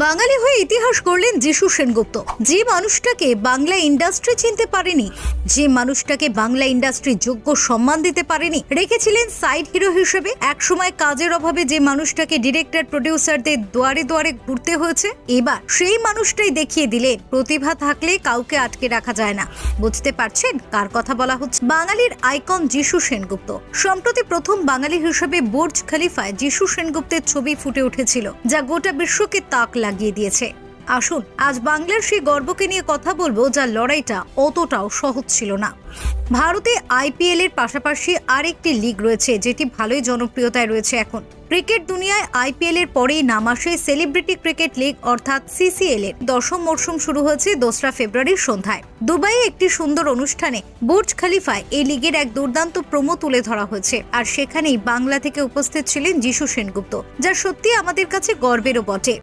বাঙালি হয়ে ইতিহাস গড়লেন যিশু সেনগুপ্ত। যে মানুষটাকে বাংলা ইন্ডাস্ট্রি চিনতে পারেনি, যে মানুষটাকে বাংলা ইন্ডাস্ট্রি যোগ্য সম্মান দিতে পারেনি, রেখেছিলেন সাইড হিরো হিসেবে। একসময় কাজের অভাবে যে মানুষটাকে ডিরেক্টর প্রডিউসারদের দুয়ারে দুয়ারে ঘুরতে হয়েছে, এবার সেই মানুষটাই দেখিয়ে দিলেন প্রতিভা থাকলে কাউকে আটকে রাখা যায় না। বুঝতে পারছেন কার কথা বলা হচ্ছে? বাঙালির আইকন যিশু সেনগুপ্ত। সম্প্রতি প্রথম বাঙালি হিসেবে বুর্জ খলিফায় যিশু সেনগুপ্তের ছবি ফুটে উঠেছিল, যা গোটা বিশ্বকে তাক লাগিয়ে দিয়েছে। আসুন আজ বাংলার সেই গর্বকে নিয়ে কথা বলবো, যার লড়াইটা অতটাও সহজ ছিল না। ভারতে আইপিএল এর পাশাপাশি আরেকটি লিগ রয়েছে যেটি ভালোই জনপ্রিয়তায় রয়েছে এখন। ক্রিকেট দুনিয়ায় আইপিএল এর পরেই নাম আসে সেলিব্রিটি ক্রিকেট লিগ অর্থাৎ সিসিএল এর। 10ম মরশুম শুরু হয়েছে 2রা ফেব্রুয়ারির সন্ধ্যায় দুবাইয়ে একটি সুন্দর অনুষ্ঠানে বুর্জ খলিফায় এই লিগের এক দুর্দান্ত প্রোমো তুলে ধরা হয়েছে। আর সেখানেই বাংলা থেকে উপস্থিত ছিলেন যিশু সেনগুপ্ত, যা সত্যি আমাদের কাছে গর্বেরও বটে।